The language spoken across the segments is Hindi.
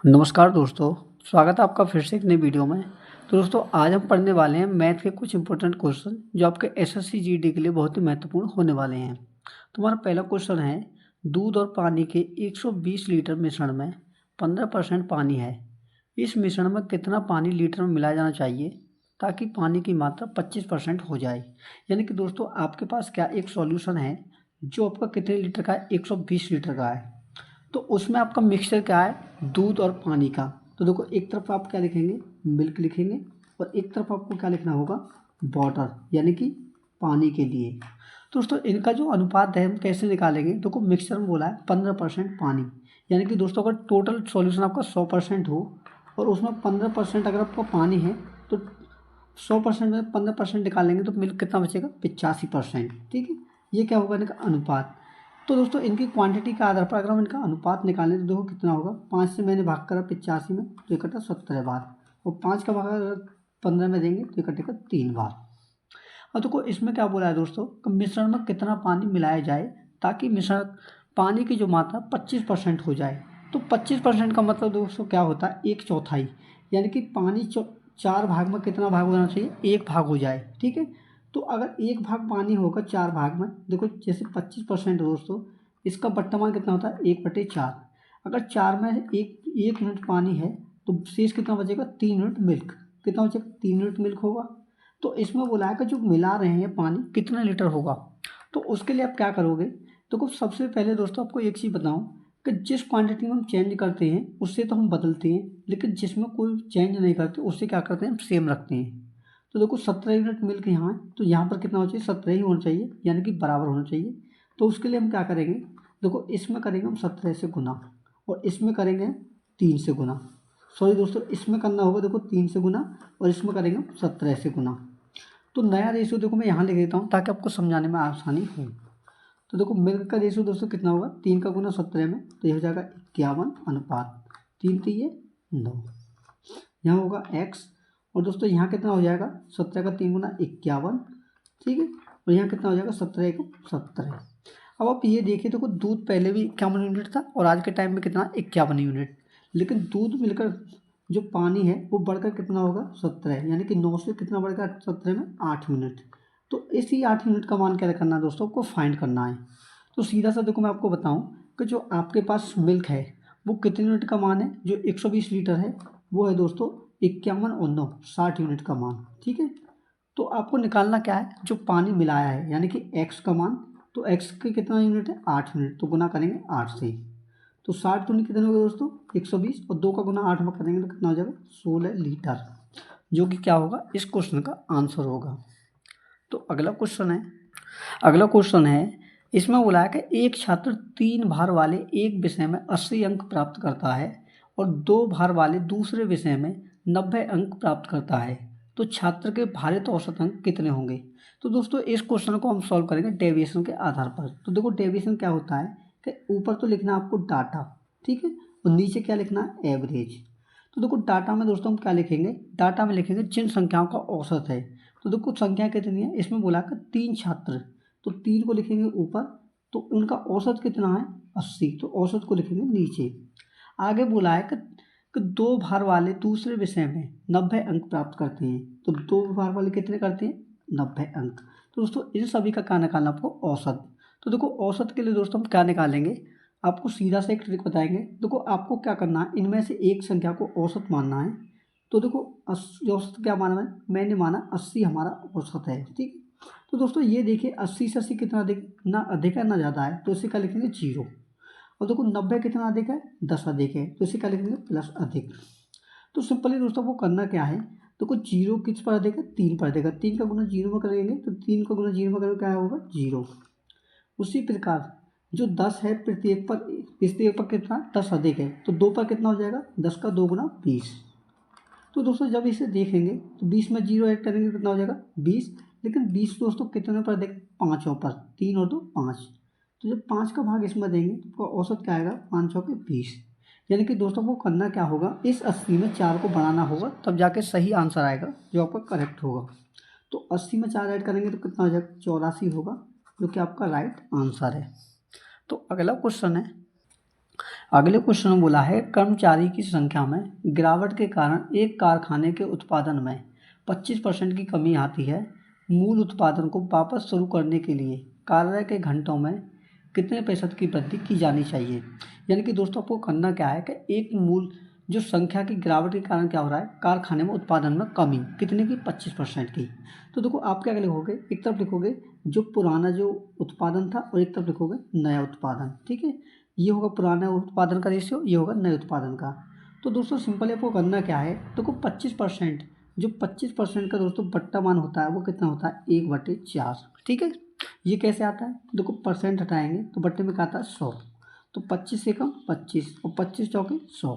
नमस्कार दोस्तों, स्वागत है आपका फिर से एक नई वीडियो में। तो दोस्तों आज हम पढ़ने वाले हैं मैथ के कुछ इंपॉर्टेंट क्वेश्चन जो आपके एसएससी जीडी के लिए बहुत ही महत्वपूर्ण होने वाले हैं। तो हमारा पहला क्वेश्चन है, दूध और पानी के 120 लीटर मिश्रण में 15% पानी है। इस मिश्रण में कितना पानी लीटर में मिलाया जाना चाहिए ताकि पानी की मात्रा 25% हो जाए। यानी कि दोस्तों आपके पास क्या एक सॉल्यूशन है जो आपका कितने लीटर का है, 120 लीटर का है। तो उसमें आपका मिक्सचर क्या है, दूध और पानी का। तो देखो एक तरफ आप क्या लिखेंगे, मिल्क लिखेंगे, और एक तरफ आपको क्या लिखना होगा, वाटर, यानी कि पानी के लिए। तो दोस्तों इनका जो अनुपात है हम कैसे निकालेंगे, देखो मिक्सचर में बोला है 15% पानी, यानी कि दोस्तों अगर टोटल सॉल्यूशन आपका 100% हो और उसमें 15% अगर आपका पानी है तो 100% में 15% निकालेंगे तो मिल्क कितना बचेगा, 85%। ठीक है, ये क्या होगा इनका अनुपात। तो दोस्तों इनकी क्वांटिटी के आधार पर अगर हम इनका अनुपात निकालें तो देखो कितना होगा, 5 से मैंने भाग करा 85 में तो इकट्ठा 17 बार, और 5 का भाग अगर 15 में देंगे तो इकट्ठे 3 बार। और देखो इसमें क्या बोला है दोस्तों कि मिश्रण में कितना पानी मिलाया जाए ताकि मिश्रण पानी की जो मात्रा 25% हो जाए। तो 25% का मतलब दोस्तों क्या होता है, एक चौथाई, यानी कि पानी 4 भाग में कितना भाग होना चाहिए, एक भाग हो जाए। ठीक है, तो अगर एक भाग पानी होगा 4 भाग में, देखो जैसे 25% दोस्तों, इसका बट्टामान कितना होता है, 1/4। अगर 4 में एक यूनिट पानी है तो शेष कितना बचेगा, 3 यूनिट मिल्क। कितना बचेगा, 3 यूनिट मिल्क होगा। तो इसमें बोला है कि जो मिला रहे हैं पानी कितना लीटर होगा। तो उसके लिए आप क्या करोगे, तो सबसे पहले दोस्तों आपको एक चीज़ बताऊं कि जिस क्वांटिटी में हम चेंज करते हैं उससे तो हम बदलते हैं, लेकिन जिसमें कोई चेंज नहीं करते उससे क्या करते हैं, हम सेम रखते हैं। तो देखो 17 यूनिट मिल्क यहाँ है तो यहाँ पर कितना होना चाहिए, 17 ही होना चाहिए, यानी कि बराबर होना चाहिए। तो उसके लिए हम क्या करेंगे, देखो इसमें करेंगे हम 17 से गुना, और इसमें करेंगे 3 से गुना। सॉरी दोस्तों, इसमें करना होगा देखो 3 से गुना, और इसमें करेंगे हम 17 से गुना। तो नया रेशियो देखो मैं यहाँ लिख देता हूँ ताकि आपको समझाने में आसानी हो। तो देखो मिल्क का रेशियो दोस्तों कितना होगा, 3 का गुना 17 में तो ये हो जाएगा 51:3। यहाँ होगा x, और दोस्तों यहाँ कितना हो जाएगा, 17 का 3 गुना 51। ठीक है, और यहाँ कितना हो जाएगा, 17 का 17। अब आप ये देखिए, देखो दूध पहले भी 51 यूनिट था और आज के टाइम में कितना, 51 यूनिट। लेकिन दूध मिलकर जो पानी है वो बढ़कर कितना होगा, 17, यानी कि 9 से कितना बढ़ गया, 17 में 8 यूनिट। तो इसी 8 यूनिट का मान क्या करना है दोस्तों, आपको फाइंड करना है। तो सीधा सा देखो मैं आपको बताऊं कि जो आपके पास मिल्क है वो कितने यूनिट का मान है, जो 120 लीटर है वो है दोस्तों 51 और 9 60 यूनिट का मान। ठीक है, तो आपको निकालना क्या है, जो पानी मिलाया है, यानी कि x का मान। तो x के कितना यूनिट है, 8 यूनिट, तो गुना करेंगे 8 से। तो 60 दूनी कितने हो गए दोस्तों, 120, और 2 का गुना 8 में करेंगे तो कितना हो जाएगा, 16 लीटर, जो कि क्या होगा, इस क्वेश्चन का आंसर होगा। तो अगला क्वेश्चन है, इसमें बोला है कि एक छात्र 3 भार वाले एक विषय में 80 अंक प्राप्त करता है और 2 भार वाले दूसरे विषय में 90 अंक प्राप्त करता है। तो छात्र के भारित औसत अंक कितने होंगे। तो दोस्तों इस क्वेश्चन को हम सॉल्व करेंगे डेविएशन के आधार पर। तो देखो डेविएशन क्या होता है कि ऊपर तो लिखना है आपको डाटा, ठीक है, और नीचे क्या लिखना है, एवरेज। तो देखो डाटा में दोस्तों हम क्या लिखेंगे, डाटा में लिखेंगे जिन संख्याओं का औसत है। तो देखो संख्या कितनी है, इसमें बोला कि 3 छात्र, तो 3 को लिखेंगे ऊपर, तो उनका औसत कितना है, 80, तो औसत को लिखेंगे नीचे। आगे बोला है कि 2 भार वाले दूसरे विषय में 90 अंक प्राप्त करते हैं। तो 2 भार वाले कितने करते हैं, 90 अंक। तो दोस्तों इन सभी का क्या निकालना, आपको औसत। तो देखो औसत के लिए दोस्तों हम क्या निकालेंगे, आपको सीधा से एक ट्रिक बताएंगे। देखो आपको क्या करना है, इनमें से एक संख्या को औसत मानना है। तो देखो औसत क्या माना मैंने माना 80 हमारा औसत है। ठीक, तो दोस्तों ये देखिए 80 से 80 कितना अधिक, ना अधिक है ना ज़्यादा है, तो इसे क्या लिखेंगे, 0। और देखो 90 कितना अधिक है, 10 अधिक है, तो इसे क्या लिखेंगे, प्लस अधिक। तो सिंपली दोस्तों को करना क्या है, देखो 0 किस पर अधिक है, 3 पर अधिक है, 3 का गुना 0 में करेंगे तो 3 का गुना 0 में करेंगे क्या होगा, 0। उसी प्रकार जो 10 है प्रत्येक पर कितना, 10 अधिक है, तो 2 पर कितना हो जाएगा, 10 का 2 गुना 20। तो दोस्तों जब इसे देखेंगे तो 20 में 0 ऐड करेंगे तो कितना हो जाएगा, 20। लेकिन 20 दोस्तों कितने पर देख, पाँचों पर, 3 और 2 5। तो जब 5 का भाग इसमें देंगे तो औसत क्या आएगा, 5 चौके 20। यानी कि दोस्तों को करना क्या होगा, इस 80 में 4 को बढ़ाना होगा, तब जाके सही आंसर आएगा जो आपका करेक्ट होगा। तो 80 में 4 ऐड करेंगे तो कितना हो जाएगा, 84 होगा, जो कि आपका राइट आंसर है। तो अगले क्वेश्चन में बोला है कर्मचारी की संख्या में गिरावट के कारण एक कारखाने के उत्पादन में 25% की कमी आती है। मूल उत्पादन को वापस शुरू करने के लिए कार्य के घंटों में कितने प्रतिशत की वृद्धि की जानी चाहिए। यानी कि दोस्तों आपको करना क्या है कि एक मूल जो संख्या की गिरावट के कारण क्या हो रहा है, कारखाने में उत्पादन में कमी कितने की, 25% की। तो देखो आप क्या लिखोगे, एक तरफ लिखोगे जो पुराना जो उत्पादन था और एक तरफ लिखोगे नया उत्पादन। ठीक है, ये होगा पुराना उत्पादन का रेशियो, ये होगा नए उत्पादन का। तो दोस्तों सिंपल आपको करना क्या है, देखो 25%, जो 25% का दोस्तों बट्टा मान होता है वो कितना होता है, 1/4। ठीक है, ये कैसे आता है, देखो परसेंट हटाएंगे तो बट्टे में क्या आता है, 100। तो 25 से कम 25 और 25 चौके 100।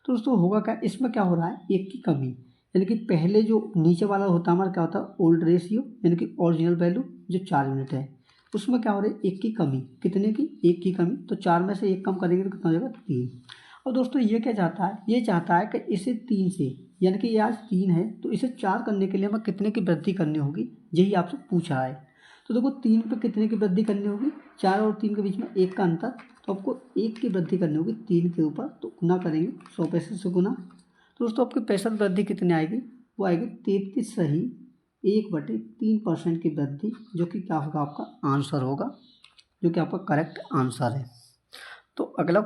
तो दोस्तों होगा क्या, इसमें क्या हो रहा है, एक की कमी। यानी कि पहले जो नीचे वाला होता है हमारा क्या होता है, ओल्ड रेशियो, यानी कि ओरिजिनल वैल्यू जो 4 यूनिट है, उसमें क्या हो रहा है, एक की कमी। कितने की, एक की कमी। तो 4 में से एक कम करेंगे तो कितना हो जाएगा, 3। और दोस्तों ये क्या चाहता है, ये चाहता है कि इसे 3 से, यानी कि ये आज 3 है तो इसे 4 करने के लिए हमें कितने की वृद्धि करनी होगी, यही आपसे पूछा है। तो देखो 3 पे कितने की वृद्धि करनी होगी, 4 और 3 के बीच में 1 का अंतर, तो आपको 1 की वृद्धि करनी होगी 3 के ऊपर, तो गुना करेंगे 100 से गुना। तो दोस्तों आपकी प्रतिशत वृद्धि कितनी आएगी, वो आएगी 33 सही 1/3% की वृद्धि, जो कि क्या होगा, आपका आंसर होगा, जो कि आपका करेक्ट आंसर है। तो अगला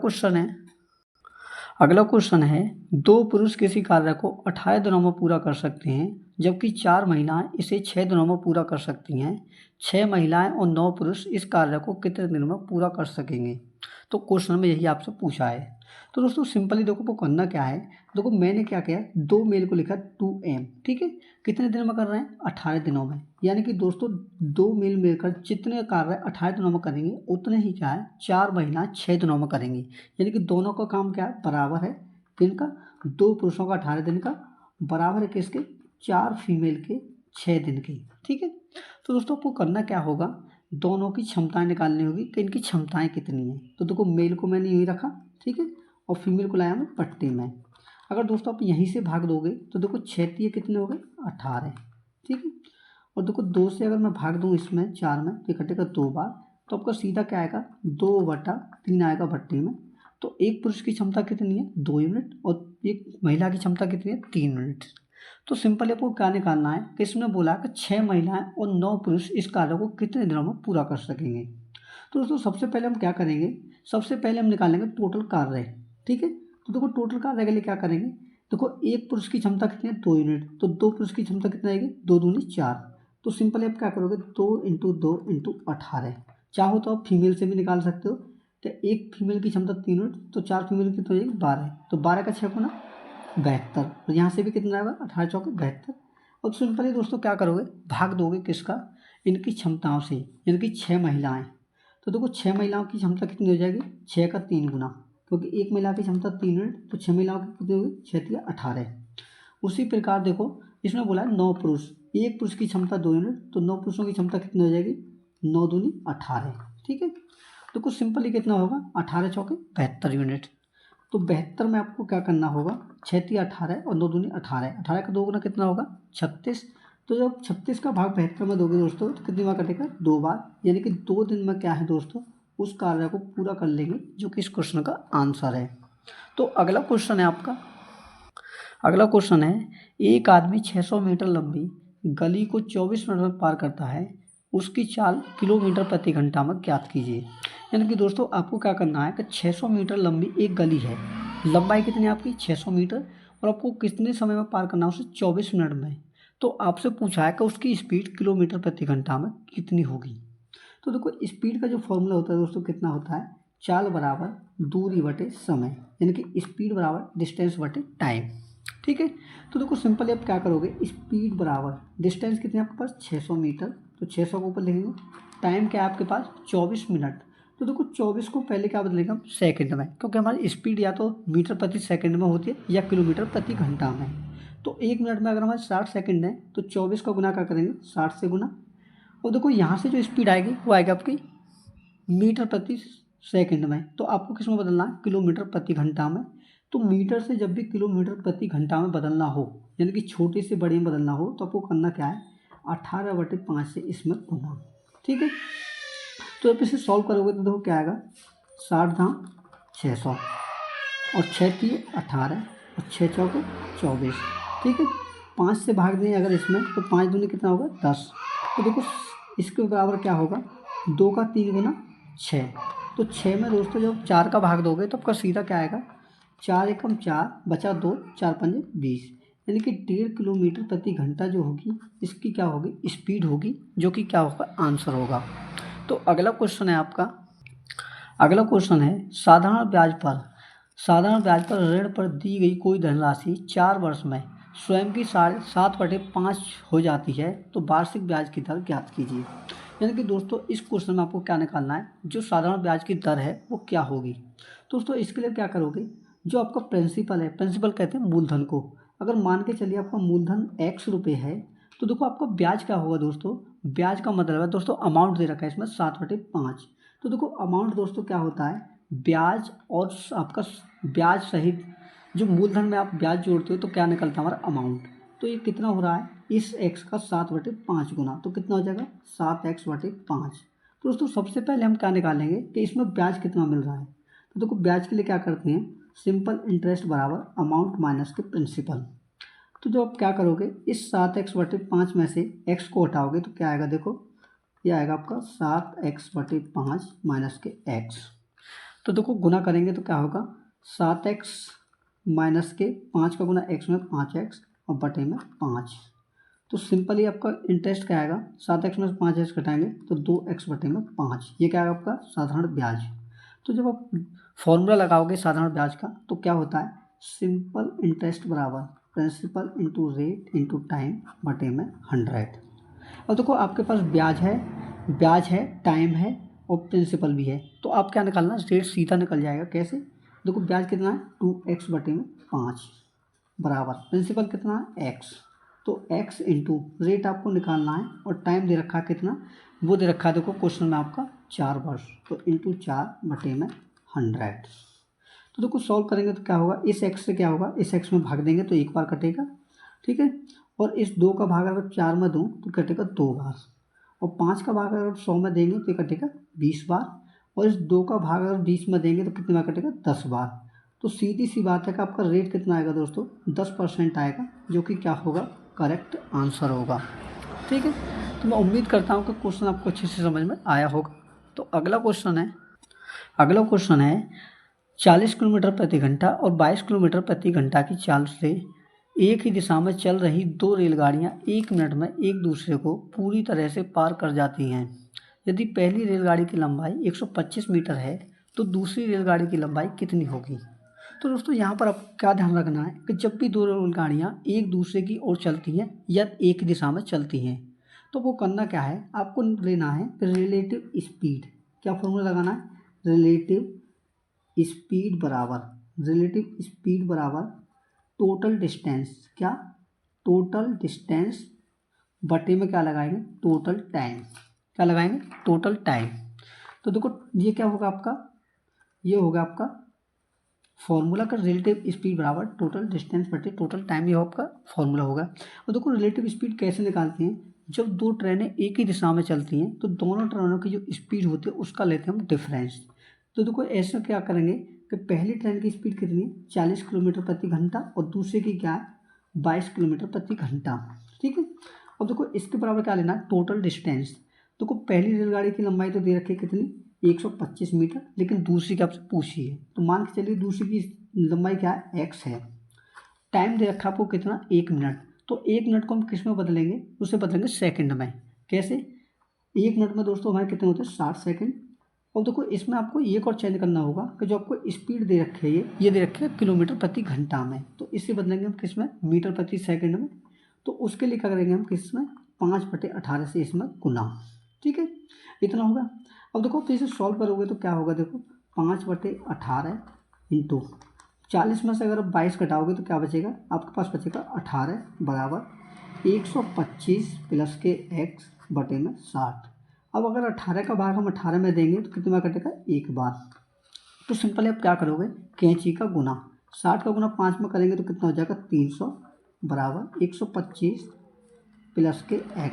क्वेश्चन है 2 पुरुष किसी कार्य को 18 दिनों में पूरा कर सकते हैं, जबकि 4 महिलाएं इसे 6 दिनों में पूरा कर सकती हैं। 6 महिलाएं और 9 पुरुष इस कार्य को कितने दिनों में पूरा कर सकेंगे। तो क्वेश्चन में यही आपसे पूछा है। तो दोस्तों सिंपली देखो वो करना क्या है, देखो मैंने क्या किया, 2 मेल को लिखा 2m। ठीक है, कितने दिन में कर रहे हैं, 18 दिनों में। यानी कि दोस्तों 2 मेल मिलकर जितने कार्य 18 दिनों में करेंगे उतने ही क्या है, 4 महिला 6 दिनों में करेंगी। यानी कि दोनों का काम क्या है, बराबर है। दिन का 2 पुरुषों का 18 दिन का बराबर है किसके, 4 फीमेल के 6 दिन के। ठीक है, तो दोस्तों आपको करना क्या होगा, दोनों की क्षमताएं निकालनी होगी कि इनकी क्षमताएं कितनी हैं। तो देखो मेल को मैंने यही रखा, ठीक है, और फीमेल को लाया मैं पट्टी में। अगर दोस्तों आप यहीं से भाग दोगे तो देखो 6 कितने हो गए, 18। ठीक है, और देखो 2 से अगर मैं भाग दूँ इसमें 4 में, तो कटेगा 2 बार, तो आपका सीधा क्या आएगा, 2/3 आएगा भट्टी में। तो एक पुरुष की क्षमता कितनी है, 2 यूनिट, और एक महिला की क्षमता कितनी है, 3 यूनिट। तो सिंपल आपको क्या निकालना है कि इसमें बोला कि 6 महिलाएं और 9 पुरुष इस कार्य को कितने दिनों में पूरा कर सकेंगे। तो दोस्तों सबसे पहले हम क्या करेंगे, सबसे पहले हम निकालेंगे टोटल कार्य। ठीक है, तो देखो टोटल कार्य के लिए क्या करेंगे, देखो एक पुरुष की क्षमता कितनी है, 2 यूनिट, तो 2 पुरुष की क्षमता कितनी आएगी, 2 दूनी 4। तो सिंपल आप क्या करोगे, 2 × 2 × 18। चाहो तो आप फीमेल से भी निकाल सकते हो, तो एक फीमेल की क्षमता 3 यूनिट, तो 4 फीमेल की तो हो जाएगी 12। तो 12 का 6 गुना 72, तो यहाँ से भी कितना आएगा, 18 चौके 72। अब सिंपली दोस्तों क्या करोगे, भाग दोगे किसका, इनकी क्षमताओं से, यानी कि 6 महिलाएं। तो देखो 6 महिलाओं की क्षमता कितनी हो जाएगी, 6 का 3 गुना, क्योंकि एक महिला की क्षमता 3 यूनिट, तो 6 महिलाओं की कितनी होगी, 6 × 18। उसी प्रकार देखो इसमें बोला है 9 पुरुष, एक पुरुष की क्षमता 2 यूनिट, तो 9 पुरुषों की क्षमता कितनी हो जाएगी, 9 दूनी 18। ठीक है, तो कुछ सिंपली कितना होगा, 18 चौके 72 यूनिट। तो 72 में आपको क्या करना होगा, 6 × 18 और 9 दूनी 18, 18 का 2 गुना कितना होगा, 36। तो जब 36 का भाग 72 में दोगे दोस्तों तो कितनी बार कटेगा, 2 बार। यानी कि 2 दिन में क्या है दोस्तों, उस कार्य को पूरा कर लेंगे, जो कि इस क्वेश्चन का आंसर है। तो अगला क्वेश्चन है एक आदमी 600 मीटर लंबी गली को 24 मिनट में पार करता है, उसकी चाल किलोमीटर प्रति घंटा में ज्ञात कीजिए। यानी कि दोस्तों आपको क्या करना है कि 600 मीटर लंबी एक गली है, लंबाई कितनी है आपकी 600 मीटर, और आपको कितने समय में पार करना है उसे, 24 मिनट में। तो आपसे पूछा है कि उसकी स्पीड किलोमीटर प्रति घंटा में कितनी होगी। तो देखो स्पीड का जो फॉर्मूला होता है दोस्तों कितना होता है, चाल बराबर दूरी बटे समय, यानी कि स्पीड बराबर डिस्टेंस बटे टाइम। ठीक है, तो देखो सिंपली आप क्या करोगे, स्पीड बराबर डिस्टेंस कितनी है आपके पास, 600 मीटर, तो 600 के ऊपर लिखेंगे, टाइम क्या है आपके पास 24 मिनट। तो देखो 24 को पहले क्या बदलेंगे हम, सेकंड में, क्योंकि हमारी स्पीड या तो मीटर प्रति सेकंड में होती है या किलोमीटर प्रति घंटा में। तो 1 मिनट में अगर हमारे 60 सेकंड है तो 24 का गुना क्या करेंगे, 60 से गुना। और देखो यहाँ से जो स्पीड आएगी वो आएगी आपकी मीटर प्रति सेकंड में, तो आपको किस में बदलना है, किलोमीटर प्रति घंटा में। तो मीटर से जब भी किलोमीटर प्रति घंटा में बदलना हो, यानी कि छोटे से बड़े में बदलना हो, तो आपको करना क्या है, 18/5 से इसमें गुना। ठीक है, तो आप इसे सॉल्व करोगे तो देखो क्या आएगा, 60 धाम 600 और 6×3 18 और 6×4 24। ठीक है, 5 से भाग दें अगर इसमें तो 5 दूनी कितना होगा 10। तो देखो इसके बराबर क्या होगा 2 का 3 गुना 6। तो 6 में दोस्तों जब 4 का भाग दोगे तो आपका सीधा क्या आएगा 4 एकम 4 बचा 2 4 पंजे 20, यानी कि 1.5 किलोमीटर प्रति घंटा जो होगी इसकी क्या होगी स्पीड होगी, जो कि क्या होगा आंसर होगा। तो अगला क्वेश्चन है आपका, अगला क्वेश्चन है साधारण ब्याज पर ऋण पर दी गई कोई धनराशि 4 वर्ष में स्वयं की 7/5 हो जाती है तो वार्षिक ब्याज की दर ज्ञात कीजिए। यानी कि दोस्तों इस क्वेश्चन में आपको क्या निकालना है, जो साधारण ब्याज की दर है वो क्या होगी। दोस्तों इसके लिए क्या करोगे, जो आपका प्रिंसिपल है, प्रिंसिपल कहते हैं मूलधन को, अगर मान के चलिए आपका मूलधन x रुपये है तो देखो आपका ब्याज क्या होगा दोस्तों, ब्याज का मतलब है दोस्तों अमाउंट दे रखा है इसमें 7/5। तो देखो अमाउंट दोस्तों क्या होता है ब्याज और आपका ब्याज सहित जो मूलधन में आप ब्याज जोड़ते हो तो क्या निकलता है हमारा अमाउंट। तो ये कितना हो रहा है इस x का 7/5 गुना, तो कितना हो जाएगा 7x/5। तो दोस्तों सबसे पहले हम क्या निकालेंगे कि इसमें ब्याज कितना मिल रहा है। तो देखो ब्याज के लिए क्या करते हैं सिंपल इंटरेस्ट बराबर अमाउंट माइनस के प्रिंसिपल। तो जो आप क्या करोगे इस 7x/5 में से x को हटाओगे तो क्या आएगा, देखो ये आएगा आपका 7x/5 माइनस के x। तो देखो गुना करेंगे तो क्या होगा 7x माइनस के 5 का गुना x में 5x और बटे में 5। तो सिंपली आपका इंटरेस्ट क्या आएगा 7x में 5x घटाएंगे तो 2x बटे में 5, ये क्या आएगा आपका साधारण ब्याज। तो जब आप फॉर्मूला लगाओगे साधारण ब्याज का तो क्या होता है सिंपल इंटरेस्ट बराबर principal into rate into time बटे में 100। और देखो आपके पास ब्याज है टाइम है और प्रिंसिपल भी है, तो आप क्या निकालना रेट सीधा निकल जाएगा। कैसे, देखो ब्याज कितना है 2x बटे में 5 बराबर प्रिंसिपल कितना है x, तो x इंटू रेट आपको निकालना है और टाइम दे रखा है कितना, वो दे रखा है देखो क्वेश्चन में आपका 4 वर्ष, तो इंटू 4 बटे में 100। तो देखो सॉल्व करेंगे तो क्या होगा इस x से क्या होगा इस x में भाग देंगे तो एक बार कटेगा, ठीक है, और इस 2 का भाग अगर 4 में दूँ तो कटेगा 2 बार, और 5 का भाग अगर 100 में देंगे तो ये कटेगा 20 बार, और इस 2 का भाग अगर 20 में देंगे तो कितने बार कटेगा 10 बार। तो सीधी सी बात है कि आपका रेट कितना आएगा दोस्तों 10% आएगा, जो कि क्या होगा करेक्ट आंसर होगा। ठीक है, तो मैं उम्मीद करता हूँ कि क्वेश्चन आपको अच्छे से समझ में आया होगा। तो अगला क्वेश्चन है 40 किलोमीटर प्रति घंटा और 22 किलोमीटर प्रति घंटा की चाल से एक ही दिशा में चल रही 2 रेलगाड़ियां 1 मिनट में एक दूसरे को पूरी तरह से पार कर जाती हैं। यदि पहली रेलगाड़ी की लंबाई 125 मीटर है तो दूसरी रेलगाड़ी की लंबाई कितनी होगी। तो दोस्तों यहाँ पर आपको क्या ध्यान रखना है कि जब भी 2 रेलगाड़ियाँ एक दूसरे की ओर चलती हैं या एक दिशा में चलती हैं तो वो करना क्या है, आपको लेना है रिलेटिव स्पीड। क्या फॉर्मूला लगाना है रिलेटिव स्पीड बराबर टोटल डिस्टेंस, क्या टोटल डिस्टेंस बटे में क्या लगाएंगे टोटल टाइम, क्या लगाएंगे टोटल टाइम। तो देखो ये क्या होगा आपका, ये होगा आपका फॉर्मूला का रिलेटिव स्पीड बराबर टोटल डिस्टेंस बटे टोटल टाइम, ये आपका फॉर्मूला होगा। और देखो रिलेटिव स्पीड कैसे निकालते हैं, जब 2 ट्रेनें एक ही दिशा में चलती हैं तो दोनों ट्रेनों की जो स्पीड होती है उसका लेते हैं हम डिफरेंस। तो देखो ऐसा क्या करेंगे कि पहली ट्रेन की स्पीड कितनी है 40 किलोमीटर प्रति घंटा और दूसरे की क्या है 22 किलोमीटर प्रति घंटा। ठीक है, अब देखो इसके बराबर क्या लेना है टोटल डिस्टेंस। देखो पहली रेलगाड़ी की लंबाई तो दे रखी है कितनी 125 मीटर, लेकिन दूसरी की आपसे पूछी है तो मान के चलिए दूसरी की लंबाई क्या है x है। टाइम दे रखा आपको कितना 1 मिनट, तो 1 मिनट को हम किस में बदलेंगे, उसे बदलेंगे सेकंड में। कैसे, 1 मिनट में दोस्तों हमारे कितने होते हैं 60 सेकंड। और देखो इसमें आपको एक और चेंज करना होगा कि जो आपको स्पीड दे रखी है ये दे रखी है किलोमीटर प्रति घंटा में, तो इससे बदलेंगे हम किस में मीटर प्रति सेकंड में। तो उसके लिए क्या करेंगे हम किस में 5/18 से इसमें गुना। ठीक है, इतना होगा। अब देखो तो इसे सॉल्व करोगे तो क्या होगा, देखो 5/18 इंटू 40 में से अगर 22 घटाओगे तो क्या बचेगा आपके पास बचेगा 18 बराबर 125 प्लस के x बटे में 60। अब अगर 18 का भाग हम 18 में देंगे तो कितनी बार कटेगा एक बार। तो सिंपली आप क्या करोगे कैंची का गुना 60 का गुना 5 में करेंगे तो कितना हो जाएगा 300 बराबर 125 प्लस के x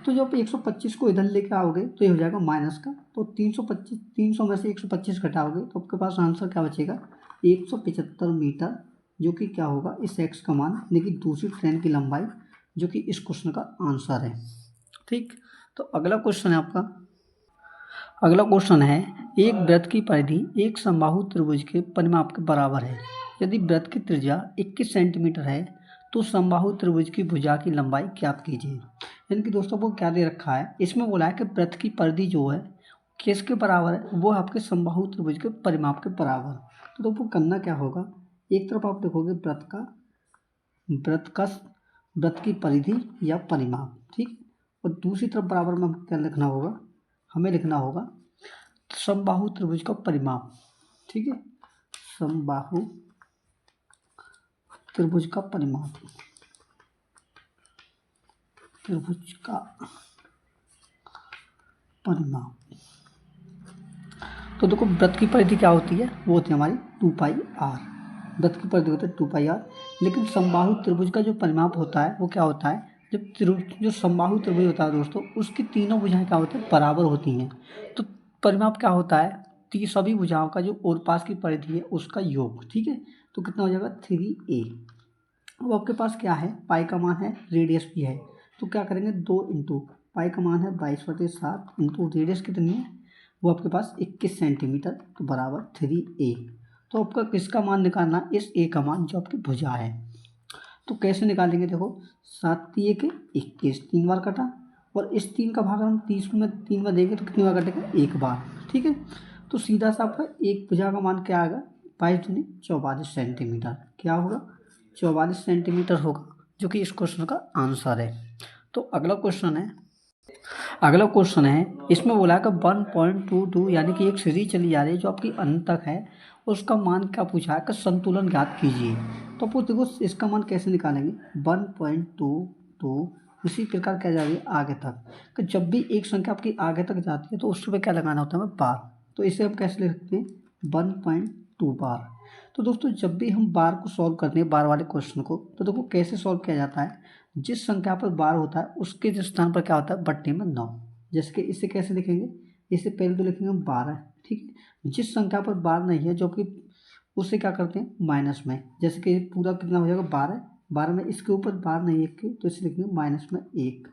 तो जब 125 को इधर लेके आओगे तो ये हो जाएगा माइनस का, तो 300 में से 125 घटाओगे तो आपके पास आंसर क्या बचेगा 175 मीटर, जो कि क्या होगा इस एक्स का मान यानी कि दूसरी ट्रेन की लंबाई, जो कि इस क्वेश्चन का आंसर है। ठीक, तो अगला क्वेश्चन है आपका, अगला क्वेश्चन है एक वृत्त की परिधि एक समबाहु त्रिभुज के परिमाप के बराबर है। यदि वृत्त की त्रिज्या 21 सेंटीमीटर है तो समबाहु त्रिभुज की भुजा की लंबाई ज्ञात कीजिए। यानी कि दोस्तों को क्या दे रखा है, इसमें बोला है कि वृत्त की परिधि जो है किसके बराबर है, वो आपके समबाहु त्रिभुज के परिमाप के बराबर। तो दोस्तों करना क्या होगा, एक तरफ आप लिखोगे वृत्त की परिधि या परिमाप, ठीक, और दूसरी तरफ बराबर में क्या लिखना होगा, हमें लिखना होगा समबाहु त्रिभुज का परिमाप। ठीक है, समबाहु त्रिभुज का परिमाप, त्रिभुज का परिमाप। तो देखो वृत्त की परिधि क्या होती है, वो होती है हमारी 2πr, वृत्त की परिधि होती है 2πr। लेकिन समबाहु त्रिभुज का जो परिमाप होता है वो क्या होता है, जब जो समबाहु त्रिभुज होता है दोस्तों उसकी तीनों भुजाएं क्या होती है बराबर होती हैं। तो परिमाप क्या होता है, सभी भुजाओं का जो और पास की परिधि है उसका योग। ठीक है, तो कितना हो जाएगा 3a। अब आपके पास क्या है, पाई का मान है, रेडियस भी है, तो क्या करेंगे 2 इंटू पाई का मान है 22/7 इंटू रेडियस कितनी है वो आपके पास 21 सेंटीमीटर, तो बराबर 3a। तो आपका किसका मान निकालना, इस a का मान जो आपकी भुजा है। तो कैसे निकालेंगे, देखो 7 3 के 21, 3 बार कटा, और इस 3 का भाग हम 30 में 3 बार देंगे तो कितनी बार कटेगा, 1 बार। ठीक है, तो सीधा सा आपका एक भुजा का मान क्या आएगा, 22 दूनी 44 सेंटीमीटर, क्या होगा 44 सेंटीमीटर होगा, जो कि इस क्वेश्चन का आंसर है। तो अगला क्वेश्चन है, इसमें बोला है कि 1.22 यानी कि एक सीरीज चली जा रही है जो आपकी अंत तक है, उसका मान क्या पूछा है कि संतुलन ज्ञात कीजिए। तो आप देखो इसका मान कैसे निकालेंगे, 1.22 इसी प्रकार क्या जा रही है आगे तक, कि जब भी एक संख्या आपकी आगे तक जाती है तो उस पर क्या लगाना होता है हमें बार। तो इसे हम कैसे लिख सकते हैं 1.2 बार। तो दोस्तों जब भी हम बार को सॉल्व करते हैं, बार वाले क्वेश्चन को, तो देखो कैसे सॉल्व किया जाता है, जिस संख्या पर बार होता है उसके स्थान पर क्या होता है बट्टे में 9। जैसे कि इसे कैसे लिखेंगे, इससे पहले तो लिखेंगे हम 12। ठीक है, जिस संख्या पर बार नहीं है जो कि उससे क्या करते हैं माइनस में, जैसे कि पूरा कितना हो जाएगा 12 में इसके ऊपर बार नहीं है तो इसे लिखेंगे माइनस में 1।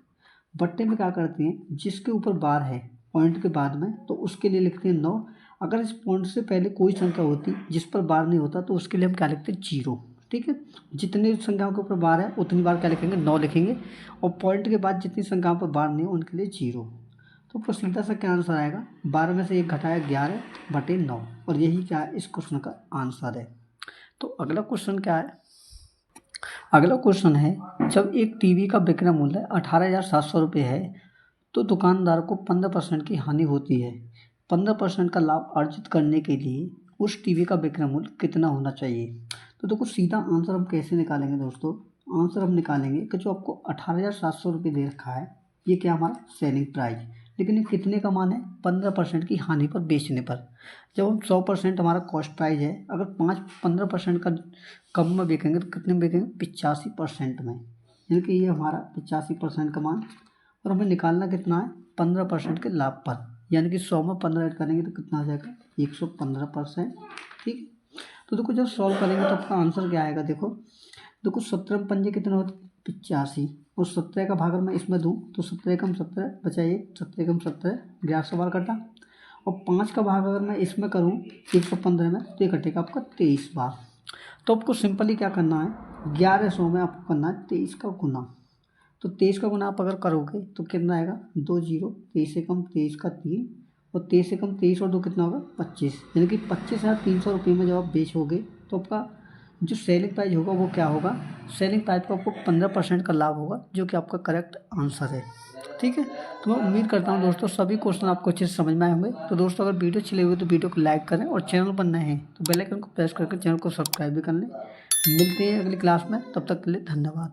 बट्टे में क्या करते हैं, जिसके ऊपर बार है पॉइंट के बाद में तो उसके लिए लिखते हैं 9। अगर इस पॉइंट से पहले कोई संख्या होती जिस पर बार नहीं होता तो उसके लिए हम क्या लिखते हैं 0। ठीक है, जितनी संख्याओं के ऊपर बार है उतनी बार क्या लिखेंगे 9 लिखेंगे, और पॉइंट के बाद जितनी संख्याओं पर बार नहीं है उनके लिए 0। तो सीधा सा क्या आंसर आएगा, 12 में से 1 घटाया 11/9, और यही क्या है इस क्वेश्चन का आंसर है। तो अगला क्वेश्चन क्या है, अगला क्वेश्चन है जब एक टीवी का विक्रय मूल्य 18,700 रुपये है तो दुकानदार को 15% की हानि होती है। 15% का लाभ अर्जित करने के लिए उस टीवी का विक्रय मूल्य कितना होना चाहिए। तो देखो सीधा आंसर हम कैसे निकालेंगे दोस्तों, आंसर हम निकालेंगे कि जो आपको 18,700 रुपये दे रखा है ये क्या हमारा सेलिंग प्राइस, लेकिन ये कितने का मान है 15% की हानि पर बेचने पर। जब हम 100% हमारा कॉस्ट प्राइस है, अगर 15% का कम में बेचेंगे तो कितने में बेचेंगे 85% में, यानी कि ये हमारा 85% का मान, और हमें निकालना कितना है 15% के लाभ पर, यानी कि 100 में 15 ऐड करेंगे तो कितना हो जाएगा 115%। ठीक, तो देखो जब सॉल्व करेंगे तो आपका आंसर क्या आएगा, देखो 17 पंजे कितने होते 85, और 17 का भाग मैं इसमें दूँ तो 17 कम 17 बचा 1, 17 कम 17 1100 बार कटा, और 5 का भाग अगर मैं इसमें करूँ 115 में तो ये कटेगा आपका 23 बार। तो आपको सिंपली क्या करना है, 1100 में आपको करना है 23 का गुना। तो 23 का गुना आप अगर करोगे तो कितना आएगा 2 0, 23 से कम 23 का 3, और 23 से कम 23 और 2 कितना होगा 25, यानी कि 25,300 रुपये में जब आप बेचोगे तो आपका जो सेलिंग प्राइस होगा वो क्या होगा, सेलिंग प्राइस पर आपको 15% का लाभ होगा, जो कि आपका करेक्ट आंसर है। ठीक है, तो मैं उम्मीद करता हूँ दोस्तों सभी क्वेश्चन आपको अच्छे से समझ में आए होंगे। तो दोस्तों अगर वीडियो अच्छी लगी हो तो वीडियो को लाइक करें, और चैनल पर नए हैं तो बेल आइकन को प्रेस करके चैनल को सब्सक्राइब भी कर लें। मिलते हैं अगली क्लास में, तब तक के लिए धन्यवाद।